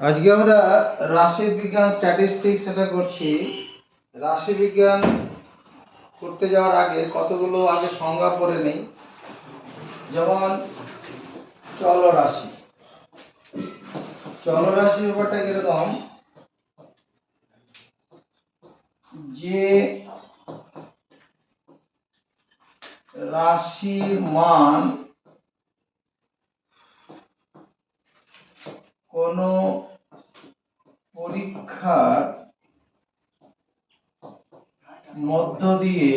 আজকে আমরা রাশি বিজ্ঞান স্ট্যাটিস্টিক্স এটা করছি। রাশি বিজ্ঞান করতে যাওয়ার আগে কতগুলো আগে সংজ্ঞা পড়ে নেই। যেমন চলরাশি। চলরাশি ব্যাপারটা কিরকম, যে রাশির মান কোনো পরীক্ষার মধ্য দিয়ে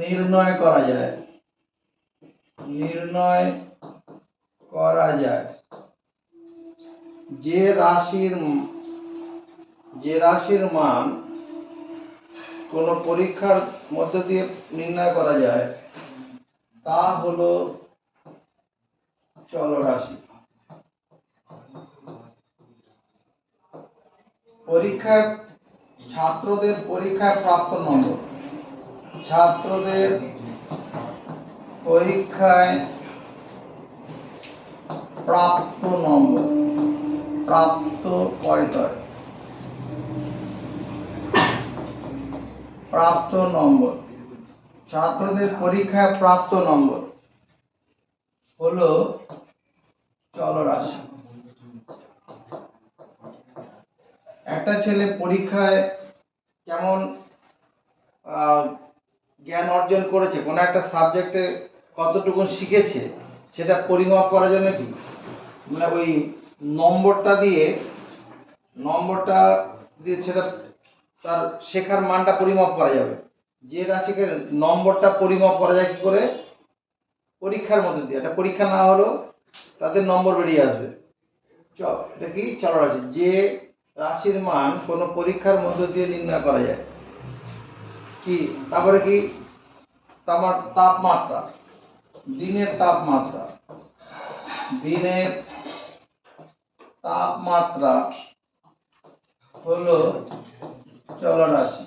নির্ণয় করা যায়, যে রাশির মান কোনো পরীক্ষার মধ্য দিয়ে নির্ণয় করা যায় তা হলো চলরাশি। পরীক্ষায় ছাত্রদের পরীক্ষায় প্রাপ্ত নম্বর, ছাত্রদের পরীক্ষায় প্রাপ্ত নম্বর, প্রাপ্ত কয়তয়, প্রাপ্ত নম্বর, ছাত্রদের পরীক্ষায় প্রাপ্ত নম্বর হলো চলরাশি। একটা ছেলে পরীক্ষায় কেমন জ্ঞান অর্জন করেছে, কোনো একটা সাবজেক্টে কতটুকু শিখেছে, সেটা পরিমাপ করার জন্য কি মানে ওই নম্বরটা দিয়ে সেটা তার শেখার মানটা পরিমাপ করা যাবে। যে রাশিকে নম্বরটা পরিমাপ করা যায় কি করে, পরীক্ষার মধ্যে দিয়ে। একটা পরীক্ষা না হলেও তাদের নম্বর বেরিয়ে আসবে। এটা কি চলরাশি, যে রাশির মান কোনো পরীক্ষার মধ্য দিয়ে নির্ণয় করা যায়। কি তারপরে কি, তোমার তাপমাত্রা, দিনের তাপমাত্রা হলো চলরাশি।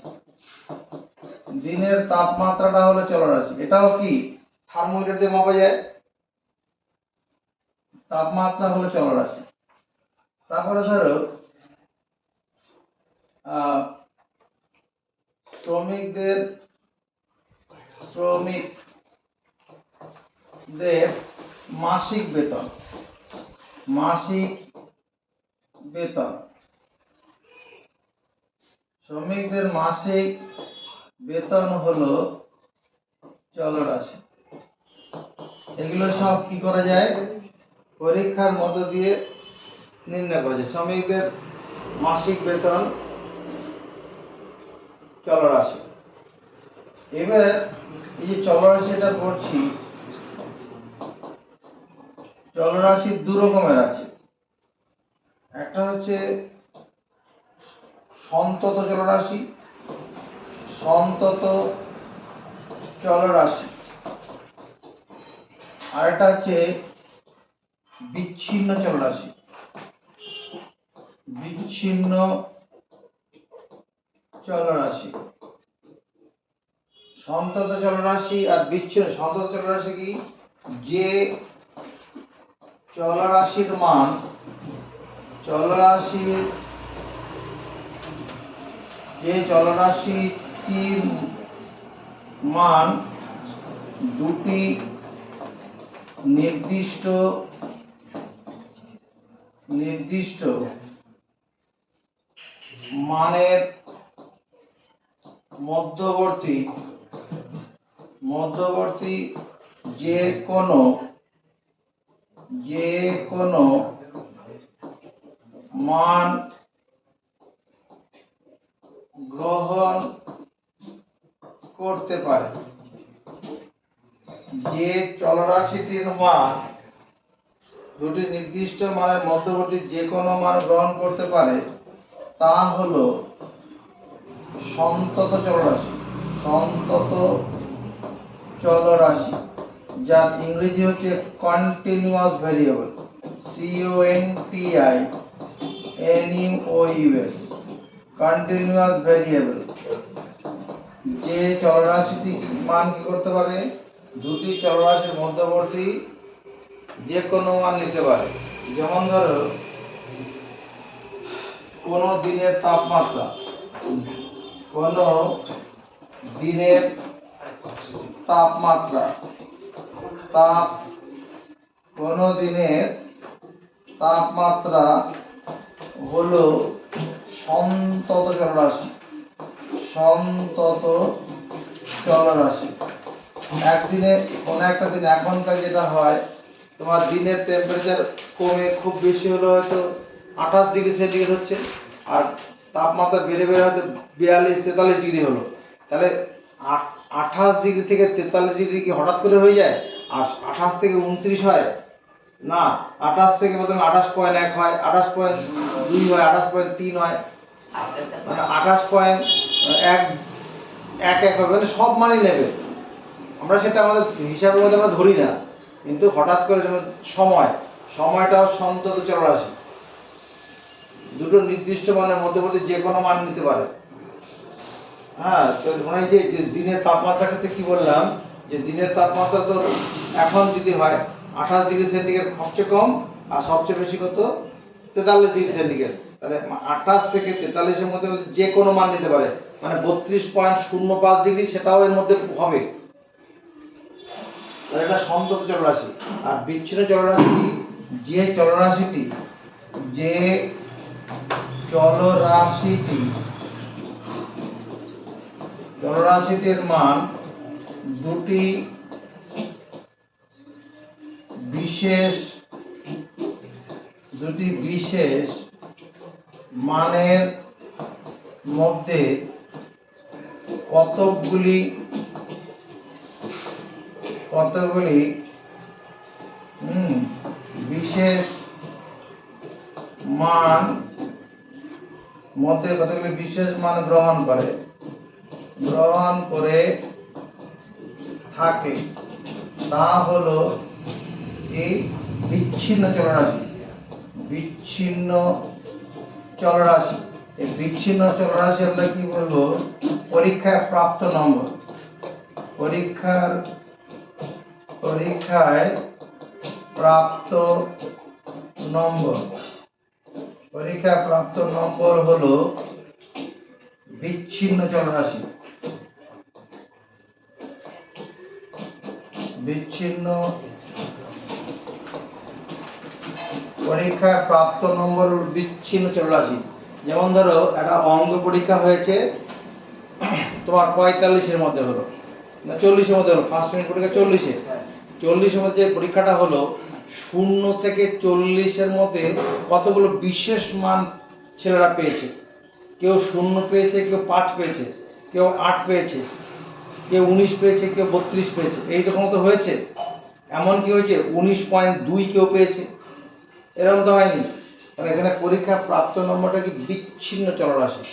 দিনের তাপমাত্রাটা হলো চলরাশি। এটাও কি থার্মোমিটার দিয়ে মাপা যায়। তাপমাত্রা হলো চলরাশি। তারপরে ধরো শ্রমিকদের মাসিক বেতন, শ্রমিকদের মাসিক বেতন হলো চলরাশি। এগুলো সব কি করা যায়, পরীক্ষার মধ্য দিয়ে নির্ণয় করা যায়। শ্রমিকদের মাসিক বেতন চলরাশি। এবার এই যে চলরাশি এটা পড়ছি, চলরাশি দু রকমের আছে। একটা হচ্ছে সন্তত চলরাশি, আর একটা হচ্ছে বিচ্ছিন্ন চলরাশি। সন্তত চলরাশি আর বিচ্ছিন্ন। সন্তত চলরাশি কি, যে চলরাশির চলরাশিটির মান দুটি নির্দিষ্ট মানের মধ্যবর্তী যে কোনো মান গ্রহণ করতে পারে। যে চলরাশিটির মান দুটি নির্দিষ্ট মানের মধ্যবর্তী যে কোনো মান গ্রহণ করতে পারে তা হলো সন্তত চলরাশি, যার ইংরেজি হচ্ছে continuous variable, CONTINUOUS, continuous variable. যে চলরাশিটি মান কি করতে পারে, দুটি চলরাশির মধ্যবর্তী যে কোনো মান নিতে পারে। যেমন ধরো কোনো দিনের তাপমাত্রা, কোনো দিনের তাপমাত্রা কোনো দিনের তাপমাত্রা হলো সন্তত চলরাশি। সন্তত চলরাশি একদিনে কোনো একটা দিন, এখনকার যেটা হয় তোমার দিনের টেম্পারেচার কমে খুব বেশি হলো হয়তো 28 ডিগ্রি সেন্টিগ্রেড হচ্ছে, আর তাপমাত্রা বেড়ে বেড়ে হয়তো 42-43 ডিগ্রি হলো। তাহলে 28 ডিগ্রি থেকে 43 ডিগ্রি কি হঠাৎ করে হয়ে যায়? আর 28 থেকে 29 হয় না, 28 থেকে প্রথমে 28.1 হয়, 28.2 হয়, 28.3 হয়, মানে 28.1 হবে, মানে সব মানই নেবে। আমরা সেটা আমাদের হিসাবের মধ্যে আমরা ধরি না, কিন্তু হঠাৎ করে যেমন সময়টাও সন্তত চলরাশি, দুটো নির্দিষ্ট মানের মধ্যবর্তী যে কোনো মান নিতে পারে। হ্যাঁ, তো মানে যে দিনের তাপমাত্রার ক্ষেত্রে কি বললাম, যে দিনের তাপমাত্রা তো এখন যদি হয় 28 ডিগ্রি সেন্টিগ্রেড সবচেয়ে কম, আর সবচেয়ে বেশি কত 43 ডিগ্রি সেন্টিগ্রেড। তাহলে 28 থেকে 43-এর মধ্যে যে কোনো মান নিতে পারে, মানে 32.05 ডিগ্রি সেটাও এর মধ্যে হবে। এটা সন্তত চলরাশি। আর বিচ্ছিন্ন চলরাশি যে চলরাশিটির মান দুটি বিশেষ মানের মধ্যে কতগুলি বিশেষ মান গ্রহণ করে থাকে, তা হলো এই বিচ্ছিন্ন চলরাশি। এই বিচ্ছিন্ন চলরাশি আমরা কি বলবো? পরীক্ষায় প্রাপ্ত নম্বর। পরীক্ষায় প্রাপ্ত নম্বর হলো বিচ্ছিন্ন চলরাশি। পরীক্ষায় প্রাপ্ত নম্বর বিচ্ছিন্ন চলরাশি। যেমন ধরো একটা অঙ্ক পরীক্ষা হয়েছে তোমার 45-এর মধ্যে হলো না 40-এর মধ্যে হলো, ফার্স্ট ইউনিট পরীক্ষা 40-এর মধ্যে পরীক্ষাটা হলো, 0 থেকে 40-এর মধ্যে কতগুলো বিশেষ মান ছেলেরা পেয়েছে। কেউ 0 পেয়েছে, কেউ 5 পেয়েছে, কেউ 8 পেয়েছে, কেউ 19 পেয়েছে, কেউ 32 পেয়েছে, এইরকম তো হয়েছে। এমন কি হয়েছে 19.2 কেউ পেয়েছে, এরকম তো হয়নি। মানে এখানে পরীক্ষা প্রাপ্ত নম্বরটা কি বিচ্ছিন্ন চলরাশি।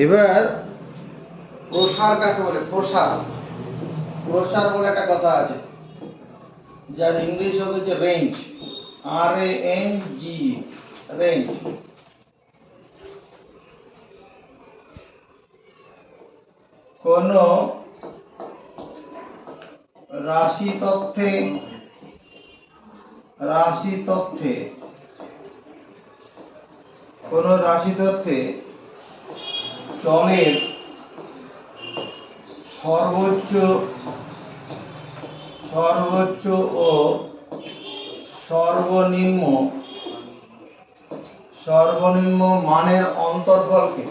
এবার প্রসার কাকে বলে? প্রসার বলে একটা কথা আছে, যার ইংলিশ হচ্ছে রেঞ্জ, RANG, রেঞ্জ। কোন রাশি তথ্যে চলের সর্বোচ্চ ও সর্বনিম্ন মানের অন্তরফলকে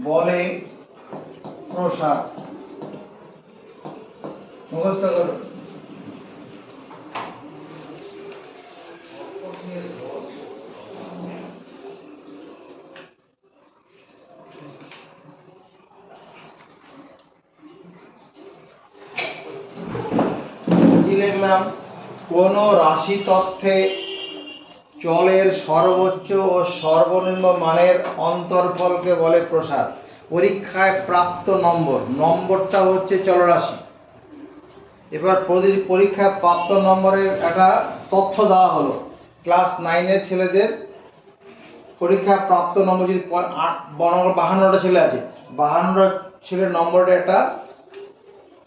বলে প্রসার। মুখস্থ করো। কি লিখলাম? কোন রাশি তথ্যে চলের সর্বোচ্চ ও সর্বনিম্ন মানের অন্তরফলকে বলে প্রসার। পরীক্ষায় প্রাপ্ত নম্বরটা হচ্ছে চলরাশি। এবার পরীক্ষায় প্রাপ্ত নম্বরের একটা তথ্য দেওয়া হলো, ক্লাস 9-এর ছেলেদের পরীক্ষা প্রাপ্ত নম্বর যদি 52টা ছেলে আছে, 52টা ছেলের নম্বরটা একটা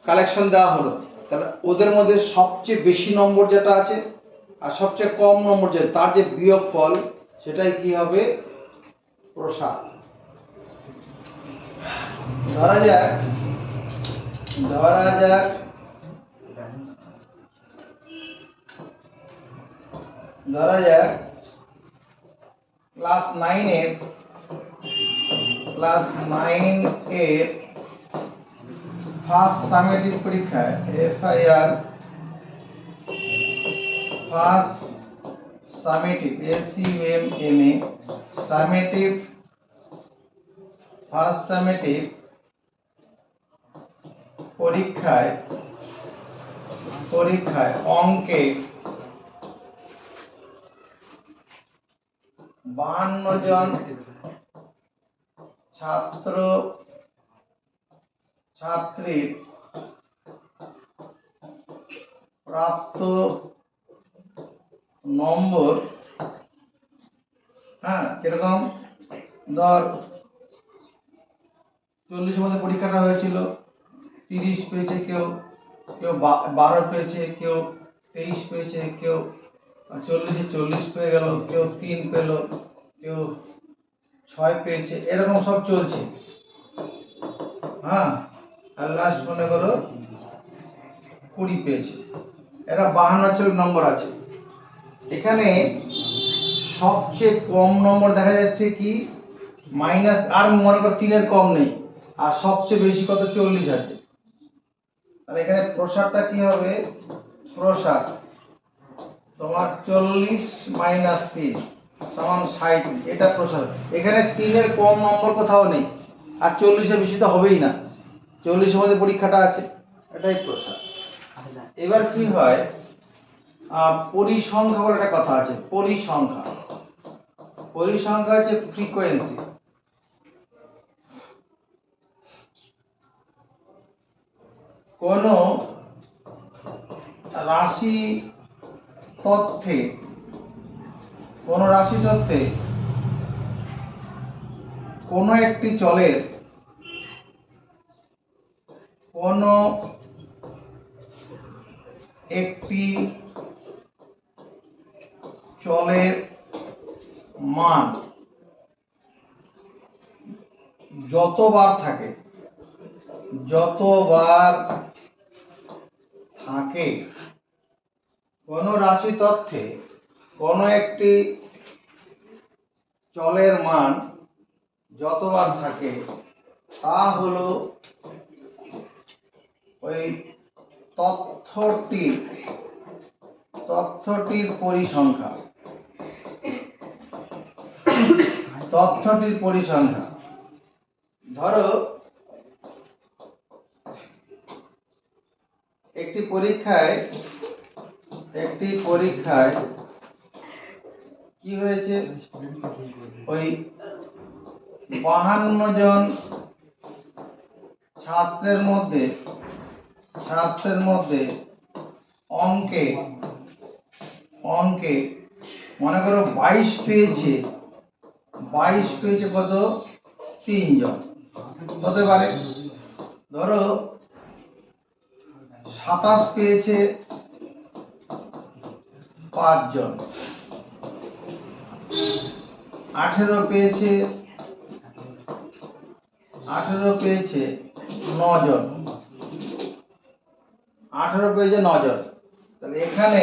কালেকশন দেওয়া হলো, তাহলে ওদের মধ্যে সবচেয়ে বেশি নম্বর যেটা আছে আর সবচেয়ে কম নম্বর যেটা, তার যে বিয়োগফল সেটাই কি হবে? প্রসার। ধরা যাক ক্লাস 9-এর ফার্স্ট সামেটিভ পরীক্ষায় FIR first summative SUMMA summative first summative পরীক্ষায় অঙ্কে 52 জন ছাত্র ছাত্রীর প্রাপ্ত নম্বর, কিরকম? ধর 40-এর মধ্যে পরীক্ষাটা হয়েছিল, 30 পেয়েছে কেউ, 12 পেয়েছে, কেউ 23 পেয়েছে, কেউ 40-এ 40 পেয়ে গেল, কেউ 3 পেল, কেউ 6 পেয়েছে, এরকম সব চলছে। আর লাস্ট মনে করো 20 পেয়েছে। এরা 52 নম্বর আছে। এখানে সবচেয়ে কম নম্বর দেখা যাচ্ছে কি মাইনাস, আর মনে করো 3-এর কম নেই, আর সবচেয়ে বেশি কত? 40 আছে। তাহলে এখানে প্রসারটা কি হবে? প্রসার তোমার 40 মাইনাস 3 সমান 60, এটা প্রসার। এখানে 3-এর কম নম্বর কোথাও নেই, আর 40-এর বেশি তো হবেই না, 40-এর মধ্যে পরীক্ষাটা আছে, এটাই প্রসার। এবার কি হয়, পরিসংখ্যা বলে একটা কথা আছে। পরিসংখ্যা হচ্ছে ফ্রিকোয়েন্সি। কোন রাশি তথ্যে কোন একটি চলের মান যতবার থাকে কোন রাশি তথ্যে কোন একটি চলের মান যতবার থাকে তা হলো ওই তথ্যটির পরিসংখ্যা। ধরো একটি পরীক্ষায় কি হয়েছে, ওই 52 জন ছাত্রের মধ্যে অঙ্কে মনে করো 22 পেয়েছে কত? 3 জন হতে পারে। ধরো 27 পেয়েছে 5 জন, 18 পেয়েছে 9 জন, তাহলে এখানে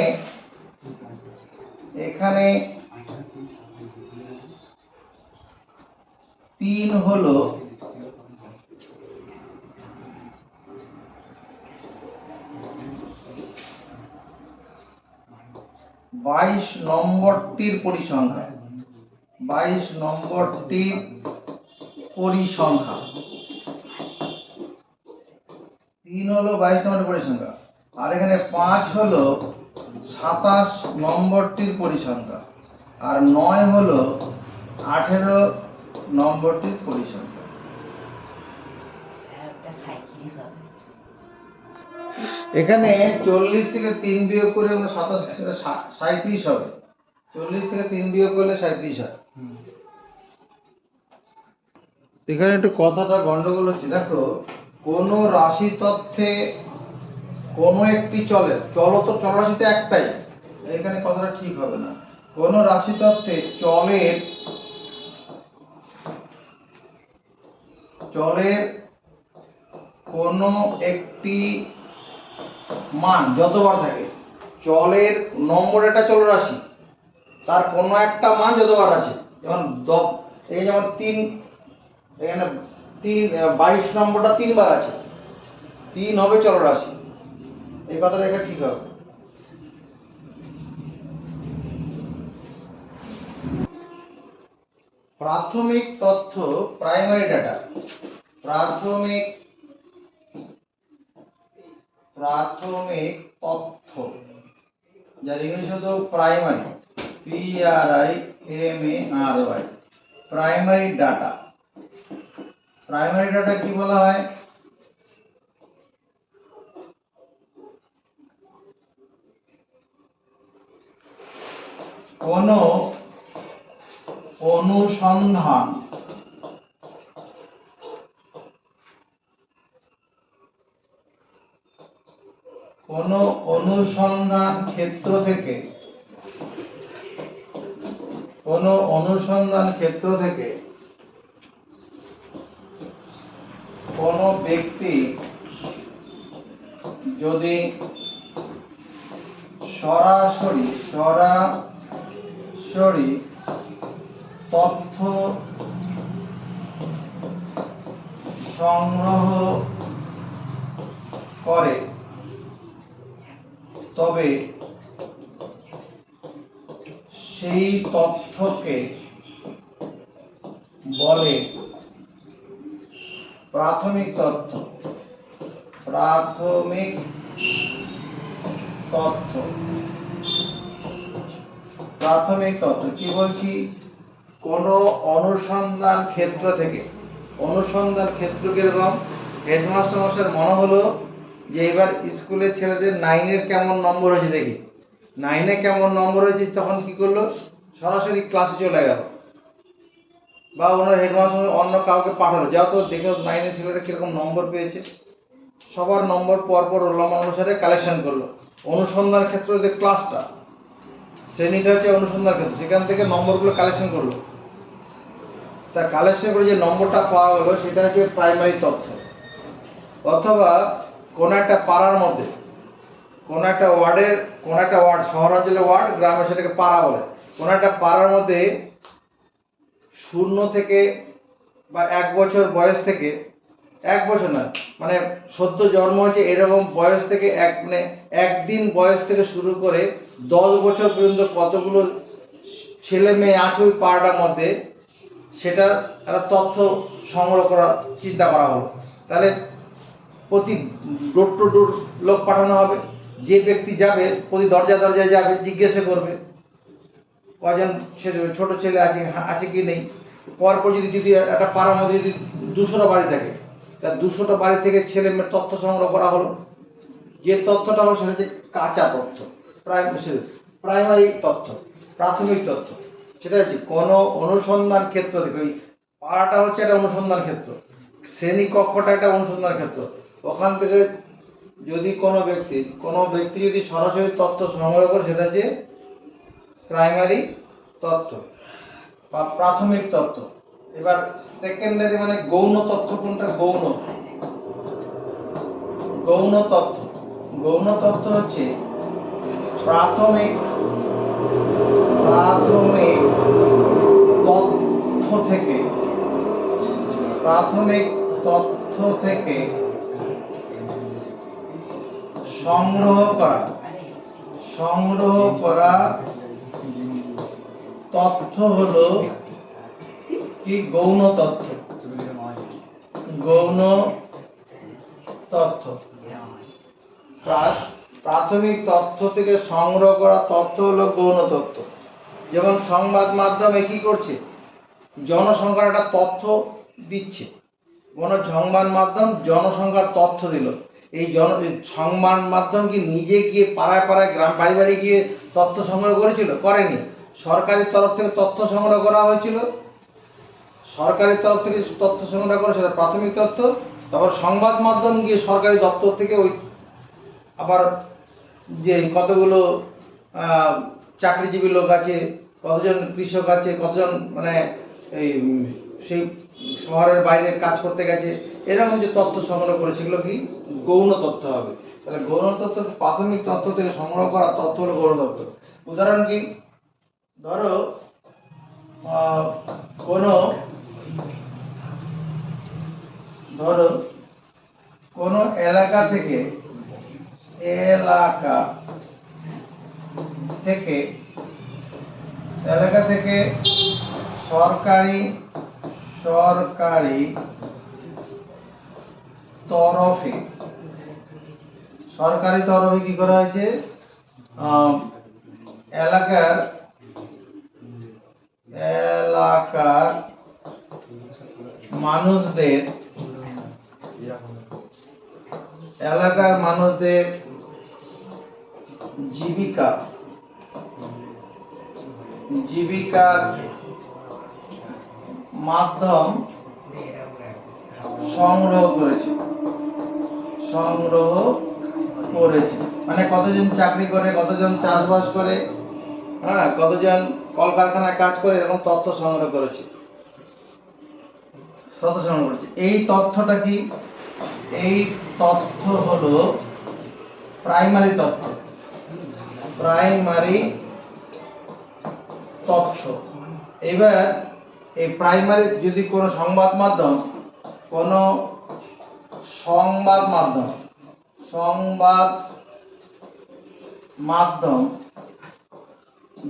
3 হলো 22 নম্বরটির পরিসংখ্যা। 3 হলো 22 নম্বরের পরিসংখ্যা, আর এখানে 5 হলো 27 নম্বরটির পরিসংখ্যা, আর 9 হলো 18 নম্বরটির পরিসংখ্যা। এখানে 40 থেকে 3 বিয়োগ করে আমরা 37 37 হবে। 40 থেকে 3 বিয়োগ করলে 37 হয়। এখানে একটু কথাটা গন্ডগোল হচ্ছে। দেখো, কোন রাশি তথ্যে কোন একটি চলের, চল তো চলরাশিতে একটাই, এখানে কথাটা ঠিক হবে না। কোন রাশি তথ্যে চলের কোন একটি মান যতবার থাকে, চলের নম্বর একটা চলরাশি, তার কোনো একটা মান যতবার আছে, যেমন এই যেমন 3, এখানে 22 নম্বরটা 3 বার আছে, 3 হবে চলরাশি। এই কথাটা এখানে ঠিক হবে। প্রাথমিক তথ্য, প্রাইমারি ডাটা। প্রাথমিক তথ্য, যার ইংলিশ হলো primary, PRIMARY, primary data. Primary data কি বলা হয়? কোন অনুসন্ধান ক্ষেত্র থেকে কোন ব্যক্তি যদি সরাসরি তথ্য সংগ্রহ করে, তবে সেই তথ্যকে বলে প্রাথমিক তথ্য। প্রাথমিক তথ্য কি বলছি? কোন অনুসন্ধান ক্ষেত্র থেকে, অনুসন্ধান ক্ষেত্র কিরকম? হেডমাস্টার মশাইয়ের মনে হলো যে এবার স্কুলের ছেলেদের 9-এর কেমন নম্বর হয়েছে দেখি, 9-এ কেমন নম্বর হয়েছে, তখন কি করলো, সরাসরি ক্লাসে চলে গেল, বা ওনার হেডমাস্টার অন্য কাউকে পাঠালো, যাও তো দেখো 9-এর ছেলেটা কিরকম নম্বর পেয়েছে। সবার নম্বর পরপর রোল নম্বর অনুসারে কালেকশন করলো। অনুসন্ধান ক্ষেত্র যে ক্লাসটা, শ্রেণীটা হচ্ছে অনুসন্ধান ক্ষেত্র, সেখান থেকে নম্বরগুলো কালেকশন করলো। তা কালেকশন করে যে নম্বরটা পাওয়া গেল সেটা হচ্ছে প্রাইমারি তথ্য। অথবা কোন একটা পাড়ার মধ্যে, কোন একটা ওয়ার্ড, শহরাঞ্চলে ওয়ার্ড, গ্রামে সেটাকে পাড়া বলে, কোন একটা পাড়ার মধ্যে 0 থেকে বা 1 বছর বয়স থেকে, 1 বছর না, মানে সদ্য জন্ম হয়েছে এরকম বয়স থেকে, একদিন বয়স থেকে শুরু করে 10 বছর পর্যন্ত কতগুলো ছেলে মেয়ে আছে ওই পাড়াটার মধ্যে, সেটার একটা তথ্য সংগ্রহ করা চিন্তা করা হলো। তাহলে প্রতি ডোর টু ডোর লোক পাঠানো হবে, যে ব্যক্তি যাবে প্রতি দরজায় যাবে, জিজ্ঞাসা করবে কজন ছোট ছেলে আছে কি নেই। পরপর যদি একটা পাড়ার মধ্যে যদি 200টা বাড়ি থাকে, তা 200টা বাড়ি থেকে ছেলে মেয়ের তথ্য সংগ্রহ করা হলো। যে তথ্যটা হলো সেটা হচ্ছে কাঁচা তথ্য, প্রাইমারি তথ্য, প্রাথমিক তথ্য। সেটা হচ্ছে কোনো অনুসন্ধান ক্ষেত্র থেকে, ওই পাড়াটা হচ্ছে একটা অনুসন্ধান ক্ষেত্র, শ্রেণী কক্ষটা একটা অনুসন্ধান ক্ষেত্র। ওখান থেকে যদি কোনো ব্যক্তি যদি সরাসরি তথ্য সংগ্রহ করে, সেটা হচ্ছে প্রাইমারি তথ্য বা প্রাথমিক তথ্য। এবার সেকেন্ডারি মানে গৌণ তথ্য কোনটা? গৌণ তথ্য হচ্ছে প্রাথমিক তথ্য থেকে সংগ্রহ করা তথ্য হলো কি? গৌণ তথ্য। প্রাথমিক তথ্য থেকে সংগ্রহ করা তথ্য হলো গৌণ তথ্য। যেমন সংবাদ মাধ্যমে কি করছে? জনসংখ্যার একটা তথ্য দিচ্ছে। কোনো সংবাদ মাধ্যম জনসংখ্যার তথ্য দিল, এই সংবাদ মাধ্যম কি নিজে গিয়ে পাড়ায় গ্রাম বাড়ি গিয়ে তথ্য সংগ্রহ করেছিল? করেনি। সরকারি তরফ থেকে তথ্য সংগ্রহ করা হয়েছিল, সরকারি তরফ থেকে তথ্য সংগ্রহ করে সেটা প্রাথমিক তথ্য। তারপর সংবাদ মাধ্যম গিয়ে সরকারি দপ্তর থেকে ওই আবার যে কতগুলো চাকরিজীবী লোক আছে, কতজন কৃষক আছে, কতজন মানে এই সেই শহরের বাইরে কাজ করতে গেছে, এরকম যে তথ্য সংগ্রহ করে সেগুলো কি গৌণ তথ্য হবে। তাহলে গৌণ তথ্য প্রাথমিক তথ্য থেকে সংগ্রহ করা তথ্য হলো গৌণ তথ্য। উদাহরণ কি, ধরো কোনো এলাকা থেকে সরকারি তরফে কি করা হয়েছে, এলাকার মানুষদের জীবিকার মাধ্যম সংগ্রহ করেছে। মানে কতজন চাকরি করে, কতজন চাষবাস করে, হ্যাঁ, কতজন কলকারখানায় কাজ করে, এরকম তথ্য সংগ্রহ করেছে। এই তথ্যটা কি, এই তথ্য হলো প্রাইমারি তথ্য। এবার এই প্রাইমারি যদি কোনো সংবাদ মাধ্যম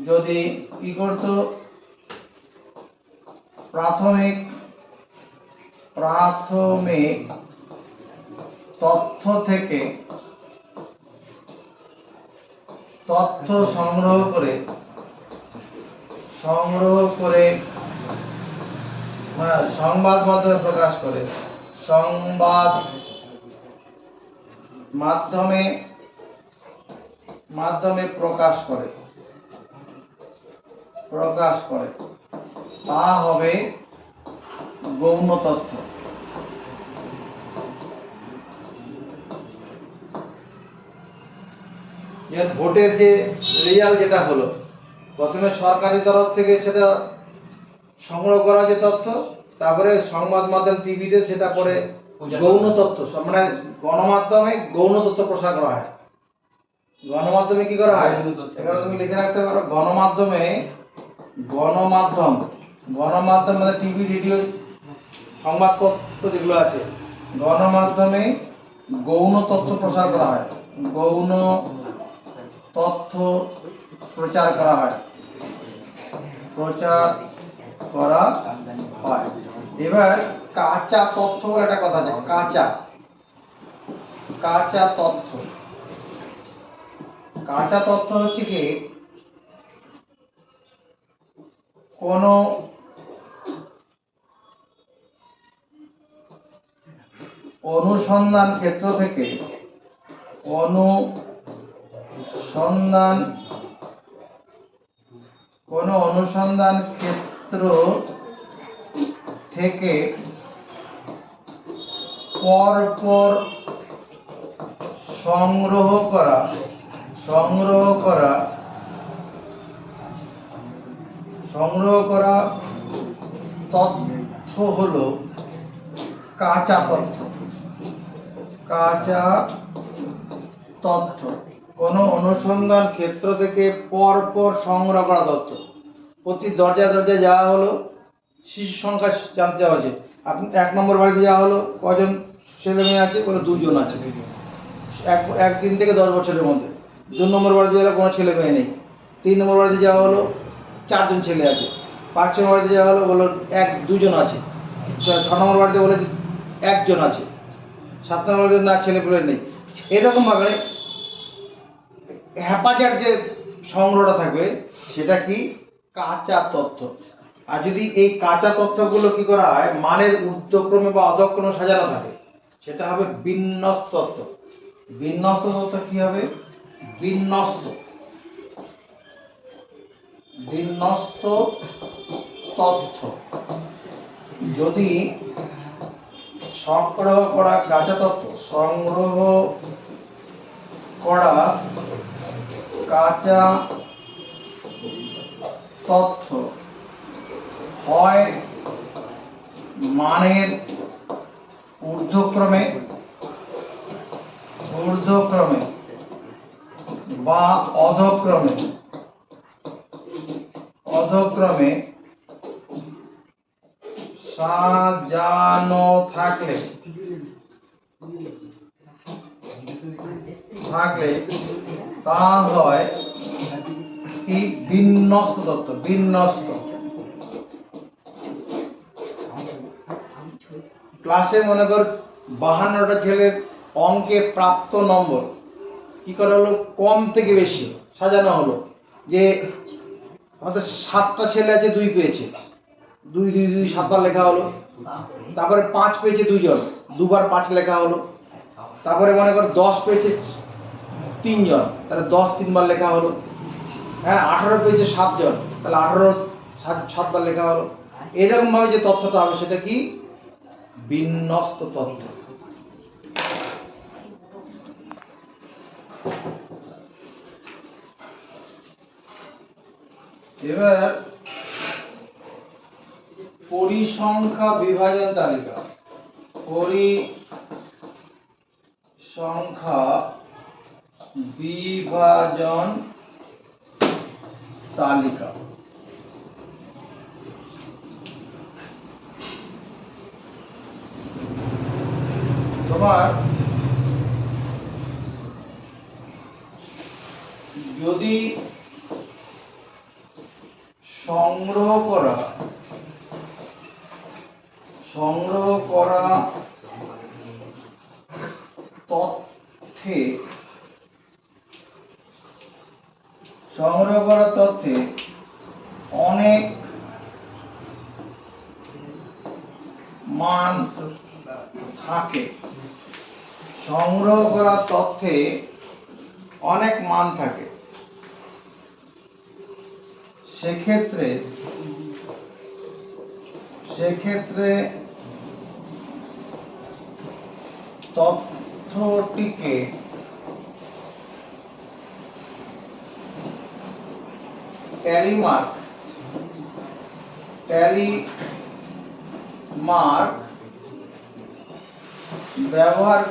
যদি কি করতো, প্রাথমিক তথ্য থেকে তথ্য সংগ্রহ করে সংবাদ মাধ্যমে প্রকাশ করে, তা হবে গৌণ তথ্য। ভোটের যে রেজাল্ট যেটা হলো, প্রথমে সরকারি তরফ থেকে সেটা সংগ্রহ করা যে তথ্য, তারপরে সংবাদ মাধ্যম টিভিতে সেটা পরে গৌণ তথ্য, মানে গণমাধ্যমে গৌণ তথ্য প্রসার করা হয়। গণমাধ্যমে কি করা হয়, এখানে তুমি লিখে রাখতে পারো, গণমাধ্যম মানে টিভি, রেডিও, সংবাদপত্র যেগুলো আছে, গণমাধ্যমে গৌণ তথ্য প্রচার করা হয়, প্রচার করা হয়। এবার কাঁচা তথ্য বলে একটা কথা আছে, কাঁচা তথ্য হচ্ছে কি, কোন অনুসন্ধান ক্ষেত্র থেকে পরপর সংগ্রহ করা তথ্য হলো কাঁচা তথ্য। কোন অনুসন্ধান ক্ষেত্র থেকে পরপর সংগ্রহ করা তথ্য। প্রতি দরজায় যাওয়া হলো, শিশু সংখ্যা জানতে চাওয়া হয়েছে, আপনি 1 নম্বর বাড়িতে যাওয়া হলো, কজন ছেলে মেয়ে আছে, বলে 2 জন আছে, একদিন থেকে 10 বছরের মধ্যে। 2 নম্বর বাড়িতে যাওয়া হলো, কোনো ছেলে মেয়ে নেই। 3 নম্বর বাড়িতে যাওয়া হলো, 4 জন ছেলে আছে। 5 নম্বর বাড়িতে যাওয়া হলো, বললো 2 জন আছে। 6 নম্বর বাড়িতে বলে 1 জন আছে। 7 নম্বর বাড়িতে না, ছেলে পেলে নেই। এরকমভাবে হ্যাপাজার যে সংগ্রহটা থাকবে সেটা কি, কাঁচা তথ্য। আর যদি এই কাঁচা তথ্যগুলো কি করা হয়, মানের ঊর্ধ্বক্রমে বা অধক্রমে সাজানো থাকে, সেটা হবে বিন্যস্ত তথ্য। বিন্যস্ত তথ্য কি হবে, বিন্যস্ত তথ্য যদি সংগ্রহ করা কাঁচা তথ্য হয় মানের ঊর্ধ্বক্রমে বা অধক্রমে সাজানো থাকলে তা হয় কি বিন্যস্ত তথ্য। ক্লাসে মনে কর 52টা ছেলের অঙ্কে প্রাপ্ত নম্বর কি করা হলো, কম থেকে বেশি সাজানো হলো। যে হয়তো 7টা ছেলে আছে 2 পেয়েছে, 2 2 2 7বার লেখা হলো। তারপরে 5 পেয়েছে 2 জন, 2 বার 5 লেখা হলো। তারপরে মনে কর 10 পেয়েছে 3 জন, তাহলে 10 3 বার লেখা হলো। হ্যাঁ, 18 পেয়েছে 7 জন, তাহলে 18 7 বার লেখা হলো। এরকম ভাবে যে তথ্যটা হবে সেটা কি বিন্যস্ত তথ্য। এবার পরিসংখ্যা বিভাজন তালিকা। পরিসংখ্যা বিভাজন তালিকা তোমার যদি সংগ্রহ করা তথ্যে অনেক মান থাকে, সেক্ষেত্রে তথ্যটিকে ট্যালি মার্ক ব্যবহার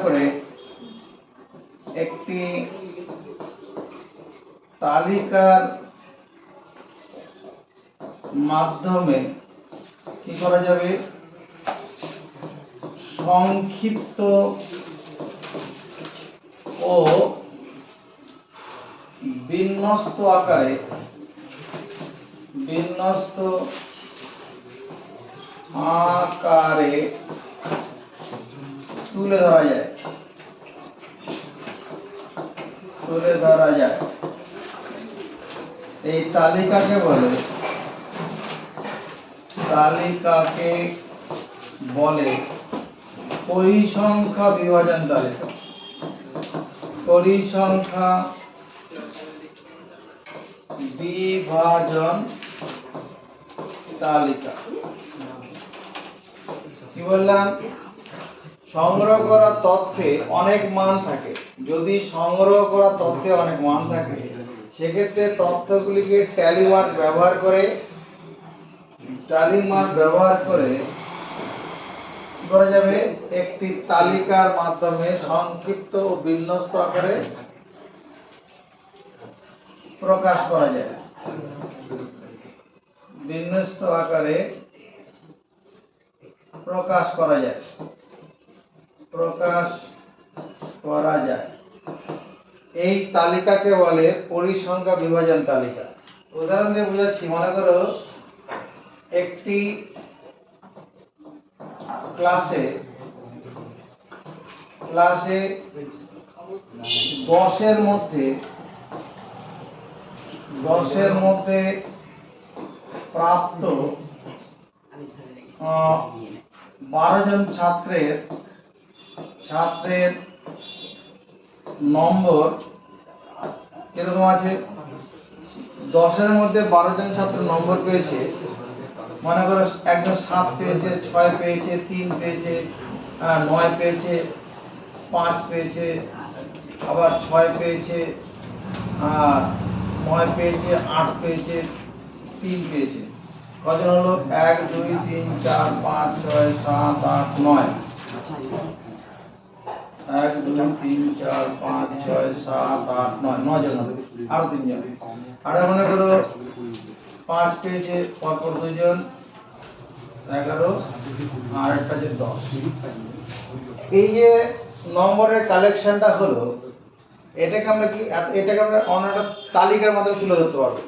করে একটি তালিকার মাধ্যমে কি করা যাবে, সংক্ষিপ্ত ও বিন্যস্ত আকারে তুলে ধরা যায়। এই তালিকাকে বলে পরিসংখ্যা বিভাজন তালিকা। পরিসংখ্যা বিভাজন তালিকা কি বললাম, সংগ্রহ করা তথ্যে অনেক মান থাকে। যদি সংগ্রহ করা তথ্যে অনেক মান থাকে সেক্ষেত্রে তথ্যগুলিকে ট্যালি মার্ক ব্যবহার করে কি করা যাবে, একটি তালিকার মাধ্যমে সংক্ষিপ্ত ও বিন্যস্ত আকারে প্রকাশ করা যায়। এই তালিকাকে বলে পরিসংখ্যা বিভাজন তালিকা। উদাহরণ দিয়ে বোঝাচ্ছি। মনে করো একটি ক্লাসে 10-এর মধ্যে প্রাপ্ত 12 জন ছাত্রের ছাত্রের নম্বর কিরকম আছে, 10-এর মধ্যে 12 জন ছাত্র নম্বর পেয়েছে, মনে করো একজন 7 পেয়েছে, 6 পেয়েছে, 3 পেয়েছে, 9 পেয়েছে, 5 পেয়েছে, আবার 6 পেয়েছে, 9 পেয়েছে, 8 পেয়েছে, 3 পেয়েছে। কজন হলো? 1 2 3 4 5 6 7 8 9। 1 2 3 4 5 6 7 8 9, 9 জন হবে, আরো 3 জন। আর মনে করো 5 পেয়েছে, পরপর 2 জন, 11, আর একটা যে 10। এই যে নম্বরের কালেকশনটা হলো, এটাকে আমরা অন্য একটা তালিকার মাধ্যমে তুলে ধরতে পারবো।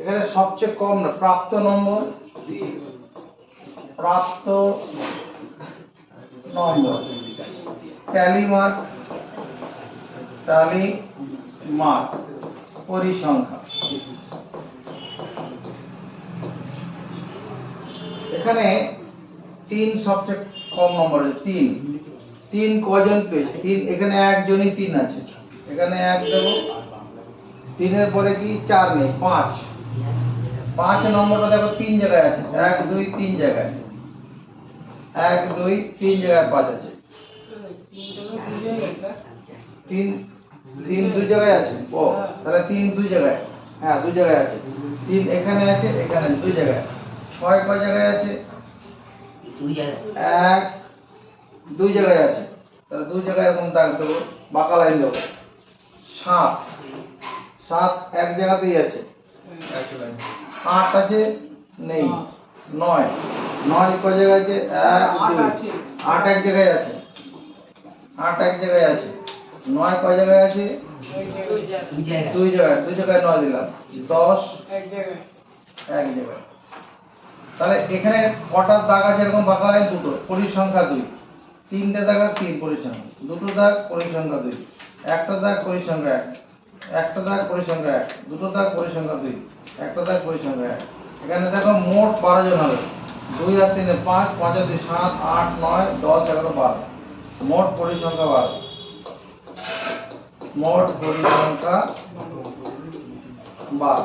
এখানে সবচেয়ে কম না প্রাপ্ত নম্বর, ট্যালি মার্ক, পরিসংখ্যা। এখানে 3 সবচেয়ে কম নম্বর আছে। 3 কজন পেয়েছে? 3, এখানে একজনই 3 আছে, এখানে 1 দেবো। 3-এর পরে কি 4 নেই, 5। 5 নম্বরটা দেখো 3 জায়গায় আছে, 1 2 3 জায়গায়, 1 2 3 জায়গায় 5 আছে। 3 2 জায়গায় আছে। ও তাহলে 3 2 জায়গায়, হ্যাঁ 2 জায়গায় আছে। 3 এখানে আছে, এখানে আছে, 2 জায়গায়। 6 কয় জায়গায় আছে? 2 জায়গায়। 1 2 জায়গায় আছে, তাহলে 2 জায়গায় এরকম দাগ দেবো, বাঁকা লাইন দেবো। 7 এক জায়গাতেই আছে, 8 আছে, নেই। 9 কয় জায়গায় আছে? 1 2, 8 এক জায়গায় আছে, 8 এক জায়গায় আছে। 9 কয় জায়গায় আছে? 2 জায়গায় 9 দিলাম। 10 এক জায়গায়। তাহলে এখানে কটার দাগ আছে এরকম বাঁকা লাইন? 2টো, পরিসংখ্যা 2। 3টে দাগ আর 3 পরিসংখ্যা, 2টো দাগ পরিসংখ্যা 2, একটা দাগ পরিসংখ্যা 1, একটা দাগ পরিসংখ্যা 1, 2টো দাগ পরিসংখ্যা 2, একটা দাগ পরিসংখ্যা 1। এখানে দেখো মোট 12 জন হবে। 2 আর 3 5, 5 আর 2 7 8 9 10 11 12, মোট পরিসংখ্যা 12। মোট পরিসংখ্যা 12।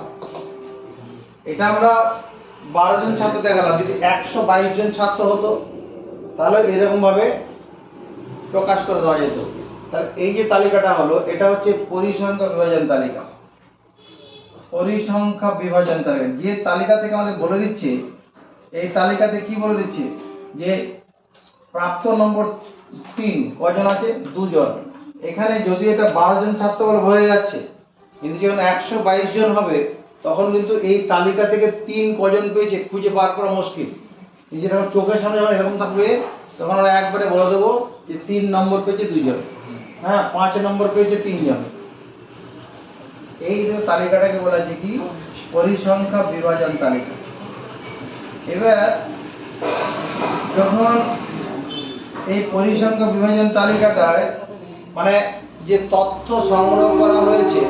এটা আমরা 12 জন ছাত্র দেখালাম। যদি 122 জন ছাত্র হতো তাহলে এরকম ভাবে প্রকাশ করে দেওয়া যেত। তাহলে এই যে তালিকাটা হলো, এটা হচ্ছে পরিসংখ্যা বিভাজন তালিকা। পরিসংখ্যা বিভাজন তালিকা যে তালিকা থেকে আমাদের বলে দিচ্ছে, এই তালিকাতে কি বলে দিচ্ছে যে প্রাপ্ত নম্বর 3 কজন আছে? 2 জন। এখানে যদি এটা 12 জন ছাত্র বলে বোঝা যাচ্ছে, কিন্তু যখন 122 জন হবে তখন কিন্তু এই তালিকা থেকে 3 কজন পেয়েছে খুঁজে বার করা মুশকিল। নিজের যখন চোখের সামনে যখন এরকম থাকবে তখন আমরা একবারে বলে দেবো যে 3 নম্বর পেয়েছে 2 জন, হ্যাঁ 5 নম্বর পেয়েছে 3 জন। এই তালিকাটাকে বলা যায় কি? পরিসংখ্যা বিভাজন তালিকা। এবার যখন এই পরিসংখ্যা বিভাজন তালিকাটায় মানে যে তথ্য সংগ্রহ করা হয়েছে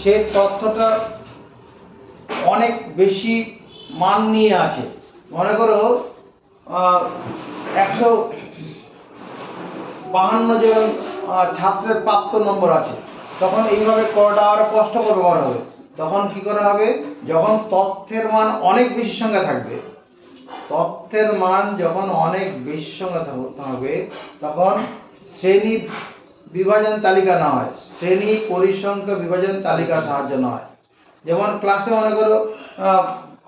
সেই তথ্যটা অনেক বেশি মান নিয়ে আছে। মনে করো 152 জন ছাত্রের প্রাপ্ত নম্বর আছে, তখন এইভাবে করাটা আরো কষ্টকর ব্যবহার হবে। তখন কি করা হবে? যখন তথ্যের মান অনেক বেশি সংখ্যা থাকবে, তথ্যের মান যখন অনেক বেশি সংখ্যা হবে তখন শ্রেণী বিভাজন তালিকা না হয়, শ্রেণী পরিসংখ্যা বিভাজন তালিকার সাহায্য না হয়। যেমন ক্লাসে মনে করো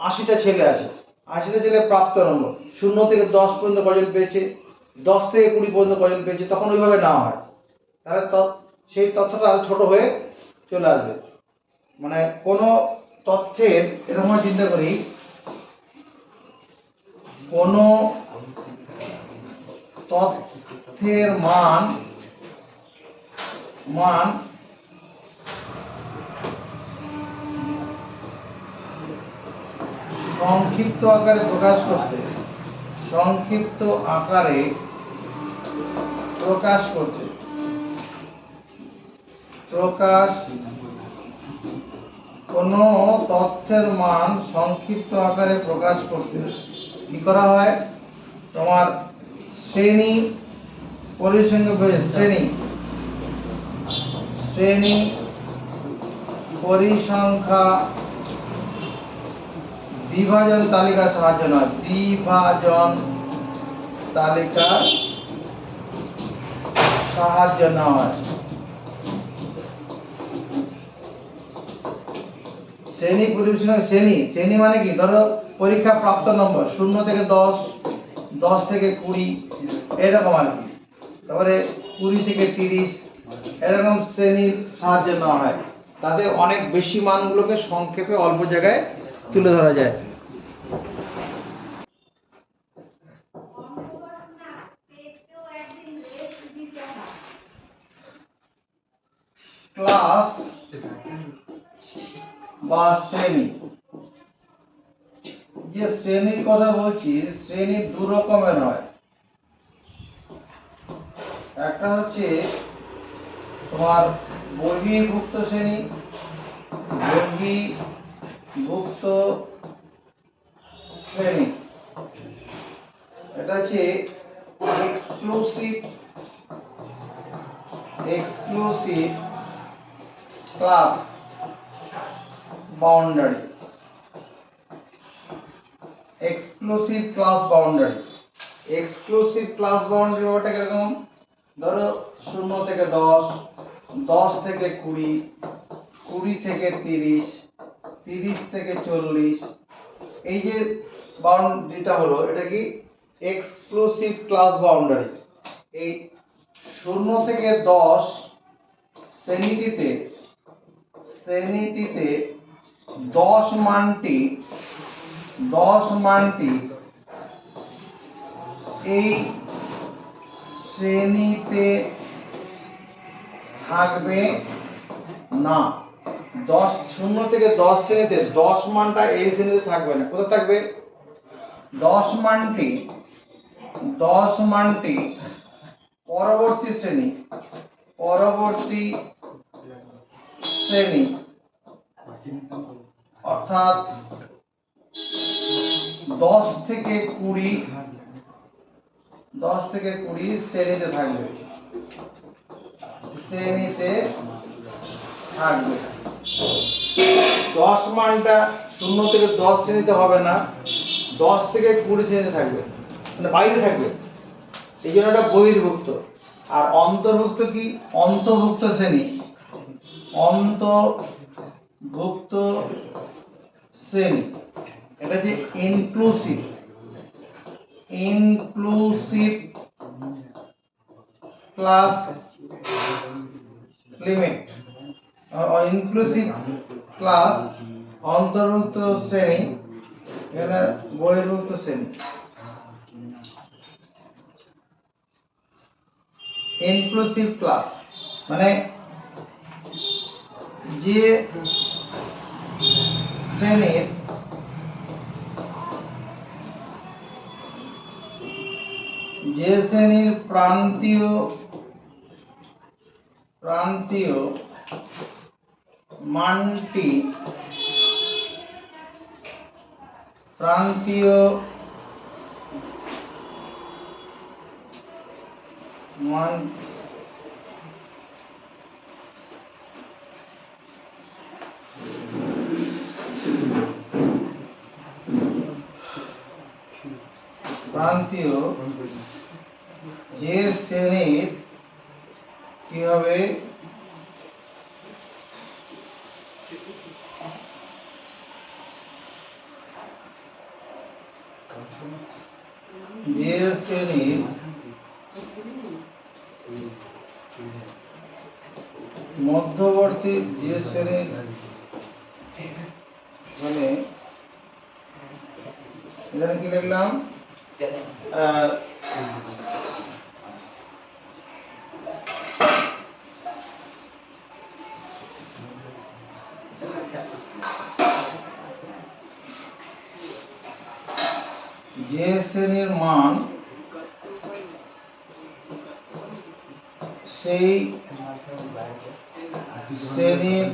80টা ছেলে আছে, 80টা ছেলে প্রাপ্ত নম্বর 0 থেকে 10 পর্যন্ত কজন পেয়েছে, 10 থেকে 20 পর্যন্ত কজন পেয়েছে, তখন ওইভাবে না হয়। তাহলে সেই তথ্যটা আরো ছোট হয়ে চলে আসবে। মানে কোনো তথ্যের এরকম চিন্তা করি, কোনো তথ্যের মান সংক্ষিপ্ত আকারে প্রকাশ করতে কোনো তথ্যের মান সংক্ষিপ্ত আকারে প্রকাশ করতে কি করা হয়? তোমার শ্রেণী পরিসংখ্যা শ্রেণী শ্রেণী পরিসংখ্যা বিভাজন তালিকার সাহায্য নয়, বিভাজন তালিকার সাহায্য নয়। শ্রেণী পরিসংখ্যা শ্রেণী মানে কি, ধরো পরীক্ষা প্রাপ্ত নম্বর 0 থেকে 10, 10 থেকে 20 এরকম আর কি, তারপরে 20 থেকে 30 এরকম শ্রেণীর সাহায্য নেওয়া হয়। তাতে অনেক বেশি মানগুলোকে সংক্ষেপে অল্প জায়গায় তুলে ধরা যায়। ক্লাস বা শ্রেণী, যে শ্রেণীর কথা বলছি, শ্রেণী দু রকমের হয়। একটা হচ্ছে তোমার বহির্ভুক্ত শ্রেণী, বহির্ভুক্ত শ্রেণী, এটা হচ্ছে exclusive class boundary. Exclusive class boundary ব্যাপারটা কিরকম, ধরো 0 থেকে 10, 10 থেকে 20, 20 থেকে 30, 30 থেকে 40, এই যে বাউন্ডারিটা হলো, এটা কি এক্সক্লুসিভ ক্লাস বাউন্ডারি। এই 0 থেকে 10 শ্রেণীটিতে 10 মানটি এই শ্রেণীতে থাকবে না। 0 থেকে 10 শ্রেণীতে 10 মানটা এই শ্রেণীতে থাকবে না। কোথায় থাকবে? 10 মানটি পরবর্তী শ্রেণী অর্থাৎ 10 থেকে 20 শ্রেণীতে থাকবে। 10 মানটা 0 থেকে 10 শ্রেণীতে হবে না, 10 থেকে 20 শ্রেণীতে থাকবে, মানে বাইরে থাকবে। এই জন্য এটা বহির্ভুক্ত। আর অন্তর্ভুক্ত কি? অন্তর্ভুক্ত শ্রেণী এটা যে inclusive class limit, inclusive class অন্তর্ভুক্ত শ্রেণী, এখানে বহির্ভুক্ত শ্রেণী। ইনক্লুসিভ ক্লাস মানে যে শ্রেণীর প্রান্তীয় মানটি যে শ্রেণীর কি হবে, যে শ্রেণীর মধ্যবর্তী, যে শ্রেণীর মানে এখানে কি লিখলাম, যে শ্রেণীর মান সেই শ্রেণীর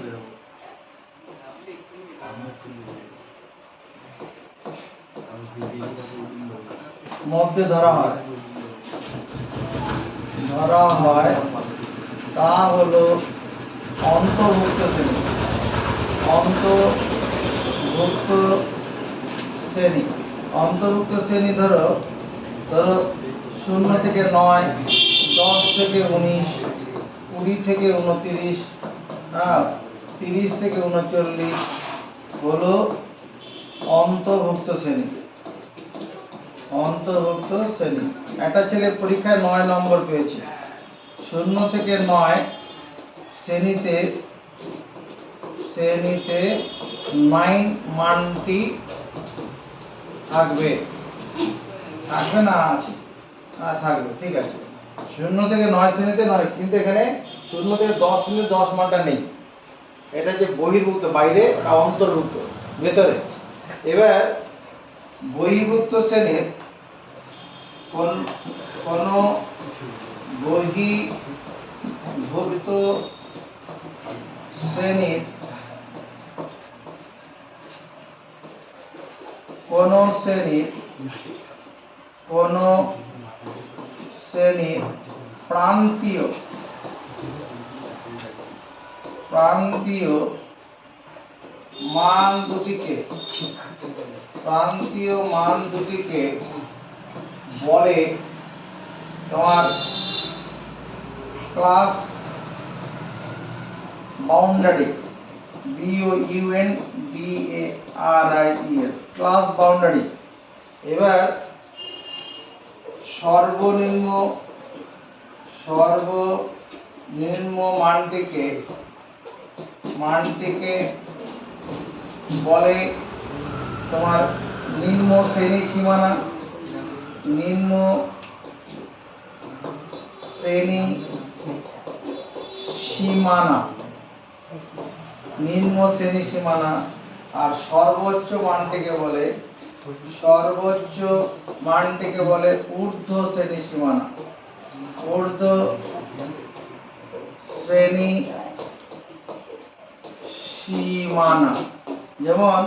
মধ্যে ধরা হয়। ধরা হয় তা হলো অন্তর্ভুক্ত শ্রেণী। অন্তর্ভুক্ত শ্রেণী অন্তর্ভুক্ত শ্রেণী ধরো 0 থেকে 9, 10 থেকে 19, 20 থেকে 29, 30 থেকে 39 হলো অন্তর্ভুক্ত শ্রেণী। অন্তর্ভুক্ত শ্রেণী। একটা ছেলে পরীক্ষায় 9 নম্বর পেয়েছে। 0 থেকে 9 শ্রেণীতে 9 মানটি থাকবে। থাকবে না আছে? থাকবে, ঠিক আছে। 0 থেকে 9 শ্রেণীতে 9, কিন্তু এখানে 0 থেকে 10 শ্রেণীতে 10 মানটা নেই। এটা যে বহির্ভুক্ত, বাইরে আর অন্তর্ভুক্ত ভেতরে। এবার বহির্ভুক্ত শ্রেণীর কোন বহির্ভুক্ত শ্রেণীর কোন শ্রেণীর প্রান্তীয় মান দুটিকে বলে তোমার class boundary. BOUNDARIES, class boundaries. এবার সর্বনিম্ন মানটিকে বলে তোমার নিম্ন শ্রেণী সীমানা। নিম্ন শ্রেণী সীমানা। আর সর্বোচ্চ মানটিকে বলে ঊর্ধ্ব শ্রেণী সীমানা। ঊর্ধ্ব শ্রেণী সীমানা। যেমন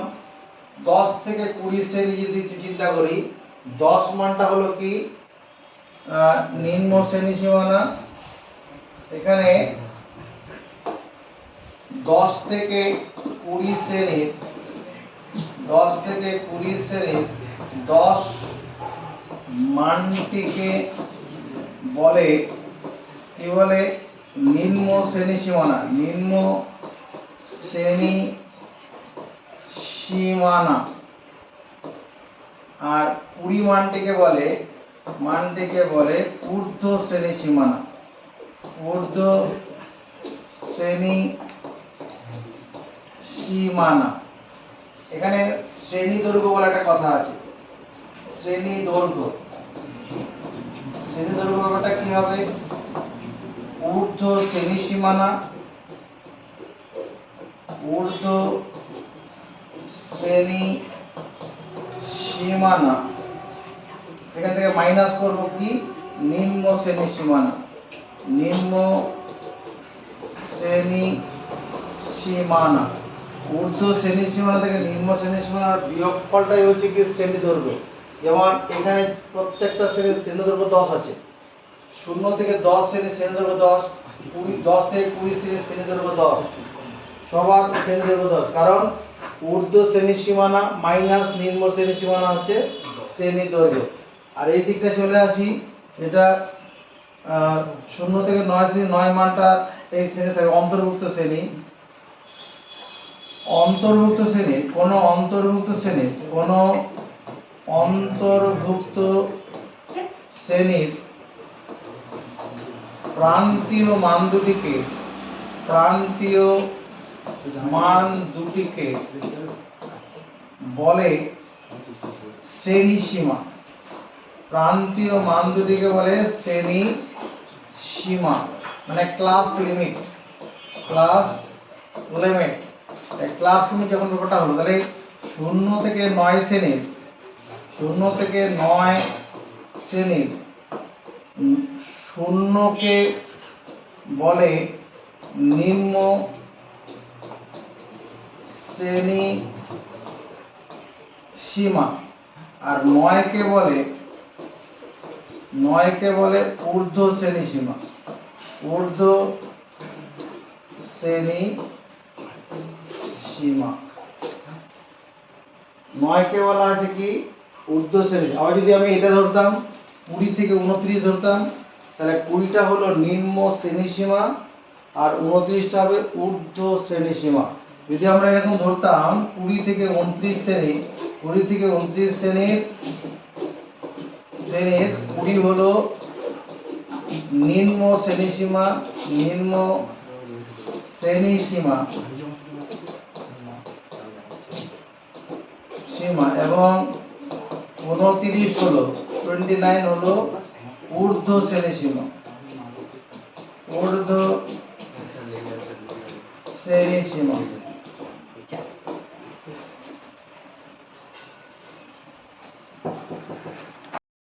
10 থেকে 20 শ্রেণী যদি চিন্তা করি, 10 মানটা হলো কি নিম্ন শ্রেণী সীমানা। এখানে 10 থেকে 20 শ্রেণীর 10 মানটিকে বলে কি বলে নিম্ন শ্রেণী সীমানা। নিম্ন শ্রেণী সীমানা। আর 20 মানটিকে বলে ঊর্ধ্ব শ্রেণী সীমানা। ঊর্ধ্ব শ্রেণী সীমানা। এখানে শ্রেণী দৈর্ঘ্য বলে একটা কথা আছে। শ্রেণী দৈর্ঘ্য ব্যাপারটা কি হবে? ঊর্ধ্ব শ্রেণী সীমানা এখান থেকে মাইনাস করব কি নিম্ন শ্রেণী সীমানা। ঊর্ধ্ব শ্রেণী সীমানা থেকে নিম্ন শ্রেণী সীমানার বিয়োগফলটাই হচ্ছে কি শ্রেণী দৈর্ঘ্য। যেমন এখানে প্রত্যেকটা শ্রেণীর শ্রেণী দৈর্ঘ্য 10 আছে। 0 থেকে 10 শ্রেণীর শ্রেণী দৈর্ঘ্য 10, 10 থেকে 20 শ্রেণীর শ্রেণী দৈর্ঘ্য 10, সবার শ্রেণী দৈর্ঘ্য 10। কারণ ঊর্ধ্ব শ্রেণী সীমানা মাইনাস নিম্ন শ্রেণী সীমানা হচ্ছে শ্রেণী দৈর্ঘ্য। আর এই দিকটা চলে আসি, এটা 0 থেকে 9 শ্রেণী 9 মানটা এই শ্রেণী থাকে অন্তর্ভুক্ত শ্রেণী। কোন অন্তর্ভুক্ত শ্রেণীর প্রান্তীয় মান দুটিকে বলে শ্রেণী সীমা। প্রান্তীয় মান দুটিকে বলে শ্রেণী সীমা, মানে ক্লাস লিমিট। ক্লাস লিমিট যখন ব্যাপারটা হলো, তাহলে 0 থেকে 9 শ্রেণীর 0কে বলে নিম্ন শ্রেণী সীমা, আর 9কে বলে 9 কে বলে ঊর্ধ্ব শ্রেণী সীমা, ঊর্ধ্ব শ্রেণী সীমা। 9 কে বলা আছে কি ঊর্ধ্ব শ্রেণী। আবার যদি আমি এটা ধরতাম 20 থেকে 29 ধরতাম, তাহলে 20টা হলো নিম্ন শ্রেণী সীমা আর 29টা হবে ঊর্ধ্ব শ্রেণী সীমা। যদি আমরা এরকম ধরতাম 20 থেকে 29 শ্রেণী, 20 থেকে 29 শ্রেণীর 20 হলো নিম্ন শ্রেণী সীমা, নিম্ন শ্রেণী সীমা সীমা এবং 29 হলো 29 হলো ঊর্ধ্ব শ্রেণী সীমা, ঊর্ধ্ব শ্রেণী সীমা।